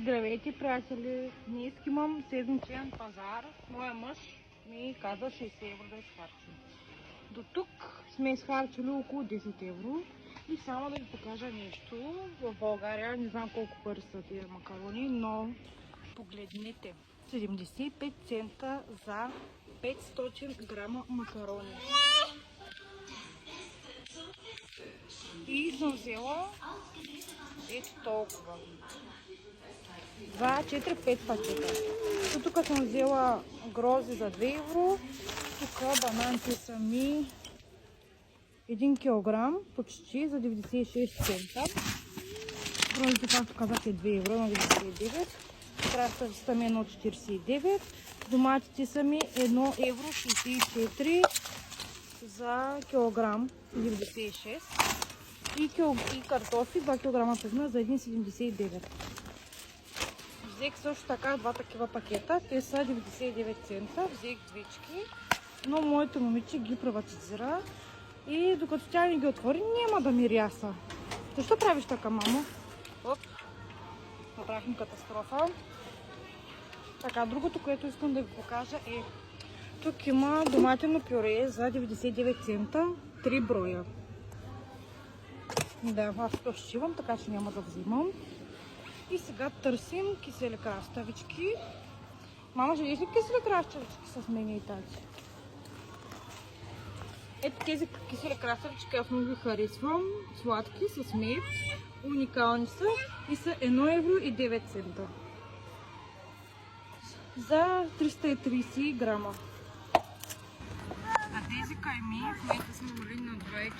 Здравейте, приятели! Днес имам седмичен пазар. Моя мъж ми каза 60 евро да изхарчим. До тук сме изхарчили около 10 евро. И само да ви покажа нещо. В България не знам колко пари са тия макарони, но погледнете. 75 цента за 500 грама макарони. И съм взела ето толкова. 2, 4, 5 пакета. Тук съм взела грози за 2 евро. Тук бананки са ми 1 килограм, почти за 96 цента. Грозите, както казах, е 2 евро на 99. Краставици са ми 1,49. Доматите са ми 1 евро 64 за килограм 96. И картофи 2 кг половина за 1,79. Взех също така два такива пакета. Те са 99 цента. Взех двички, но моето момиче ги приватизира. И докато тя не ги отвори, няма да ми ряса. Защо правиш така, мамо? Оп, направихме катастрофа. Така, другото, което искам да ви покажа е... Тук има доматено пюре за 99 цента. 3 броя. Да, аз то ще имам, така че няма да взимам. И сега търсим кисели краставички. Мама, ще ядеш ли кисели краставички с мен и тази? Ето тези кисели краставички, аз много ги харесвам. Сладки, с мед. Уникални са и са 1 евро и 9 цента. За 330 грама. А тези кайми в момента са намалени на 2,40,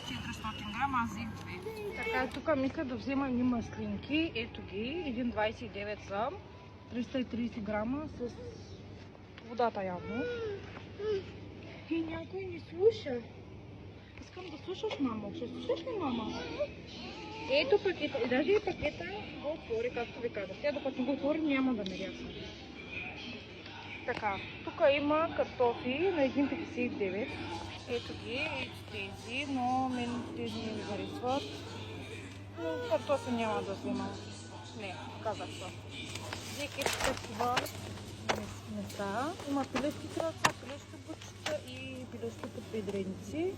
400 грама, аз взех 2. Така, тук мисля да взема едни маслинки. Ето ги, 1,29 са, 330 грама с водата явно. И някой не слуша. Искам да слушаш, мамо. Ще слушаш ли, мама? Ето пакета. И даже и пакета го отвори, както ви казах. Тя докато го отвори, няма да ме ряса. Така, тук има картофи на 1,59. Ето ги, ето тези, но мен тези не ми харесват. Но картофи няма да вземам. Не, казах това. Взех ето такива места. Има пилешки кръста, пилешки бучета и пилешки подбедреници.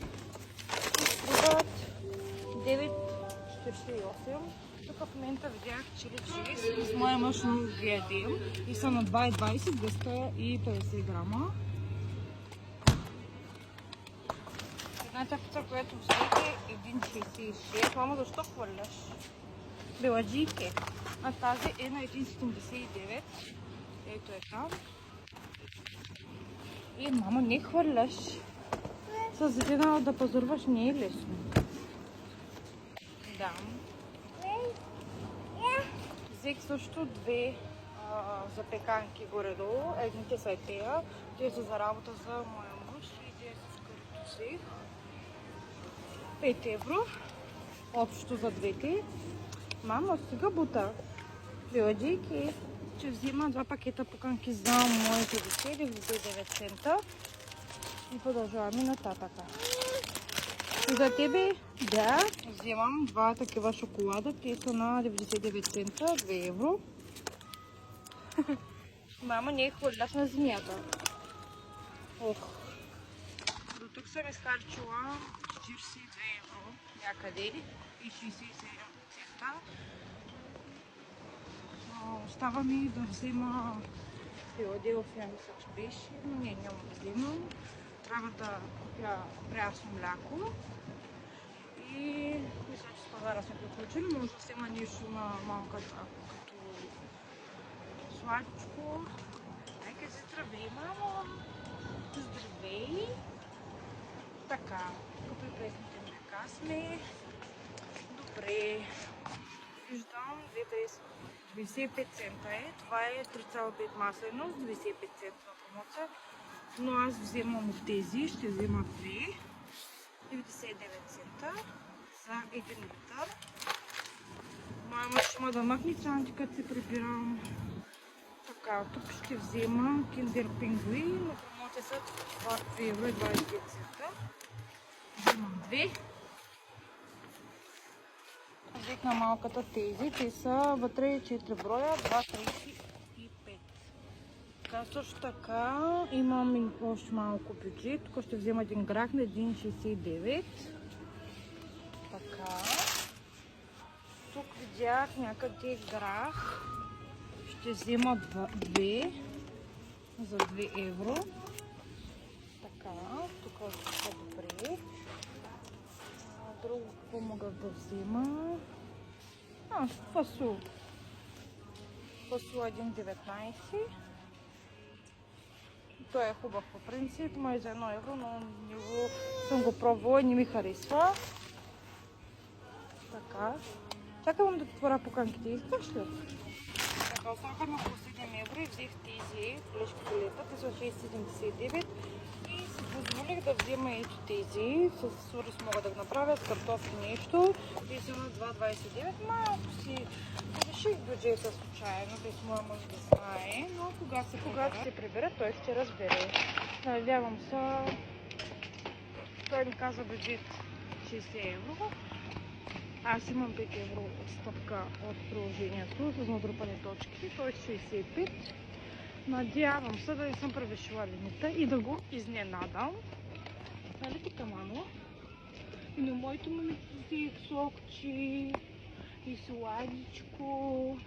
Струват 9,48. Тук в момента видях чили чиз. С моя мъж ги ядем и са на 2,20, 250 грама. Една чапица, която взех е 1,66. Мама, защо хвърляш? Беладжийки. А тази е на 1,79. Ето е там. И мама, не хвърляш. С един да пазарваш не е лесно. Да. Взех също две запеканки горе-долу. Едните са тея. Те са за работа за моя мъж и те са с карито си. 5 евро. Общо за двете. Мама, сега бута. Приладейки, че взима 2 пакета пуканки за моите дете, 99 цента. И продължаваме нататъка. За тебе, да, вземам 2 такива шоколада. Те са на 99 цента, 2 евро. Мама, не е хвърляш на земята. Ох. До тук съм изхарчила 42 евро някъде и 67 цента. Остава ми да взема Филаделфия, мисля, че беше, но не, няма да вземам. Трябва да купя прясно мляко. И мисля, че с пазара сме приключили. Може да взема нещо на малката, като сладичко. Нека се здравей, мамо! Здравей! Така, като и пресните мляка сме. Добре. Виждам 95 цента е. Това е 3,5 маслено с 95 цента на промоция. Но аз вземам от тези, ще взема 2. 99 цента за 1 литър. Моя мъж има да махне санти, като се прибирам. Така, тук ще взема Kinder Pinguin, но промоция са 2 евро и 25 цента. Вземам 2. взех на малката тези. Те са вътре 4 броя, 2,35. Така, също така имам още малко бюджет. Тук ще взема един грах на 1,69. Така. Тук видях някъде грах. Ще взема 2 за 2 евро. Така, тук е добре. Друго какво мога да взема? Фасул. Фасул 1,19. Той е хубав по принцип, но е за 1 евро, но съм го пробвала и не ми харесва. Така. Чакам да отворя поканките. Искаш ли? Така, останахме около 7 евро и взех тези флешки филета. Те са 6,79 и си позволих да взема ето тези. С сурис мога да го направя, с картофи нещо. Те са на 2,29. Малко си реших бюджета случайно, без моя мъж да знае, но когато се прибере, той ще разбере. Надявам се. Той ми каза бюджет 60 евро. Аз имам 5 евро отстъпка от приложението с натрупани точки, т.е. 65. Надявам се да не съм превишила лимита и да го изненадам. Нали така, мамо? И на моето му взех сокчи и сладичко.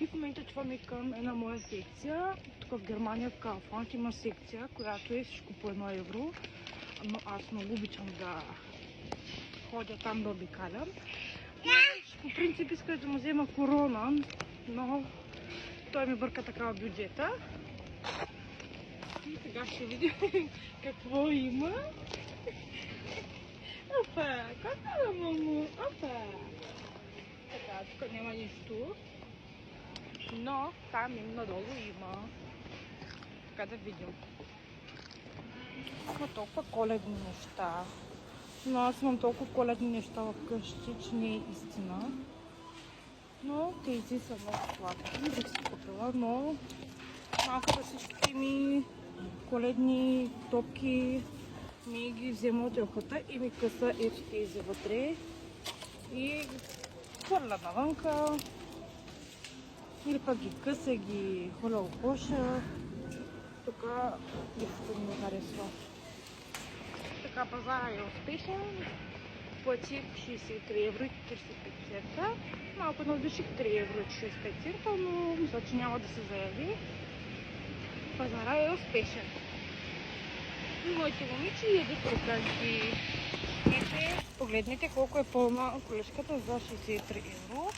И в момента чуваме към една моя секция. Тук в Германия в Kaufland има секция, която е всичко по 1 евро. Но аз много обичам да ходя там да обикалям. По принцип исках да му взема корона, но той ми бърка така в бюджета. И сега ще видим какво има. Опа, какво е, мамо? Опа! Така, тук няма нищо. Но там им надолу има. Така да видим. Има толкова коледни неща. Но аз имам толкова коледни неща вкъщи, че не е истина. Но тези са много сладки. Не бих си купила, но малко да всичките ми коледни топки ми ги взема от елхата и ми къса ето тези вътре. И хвърля навънка. Или пък ги къса, ги хвърля в коша. Тук нищо ми харесва. Така, пазара е успешен. Платих 63 евро и 45 цента. Малко надвиших 3 евро и 45 цента, но мисля, че няма да се заяви. Пазара е успешен. И моите момичи ядат руканки. Погледнете колко е пълна колешката за 63 евро.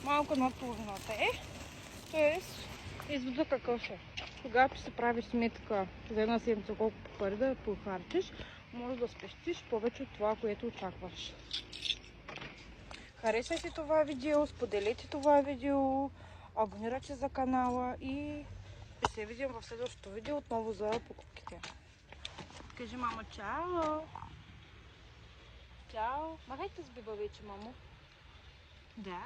Малко над половината е. Тоест, извода какъв е. Когато се прави сметка за една седмица колко пари да похарчиш, може да спестиш повече от това, което очакваш. Харесвайте това видео, споделете това видео, абонирайте за канала и ще се видим в следващото видео отново за покупките. Кажи, мамо, чао! Чао! Махайте с биба вече, мамо. Да?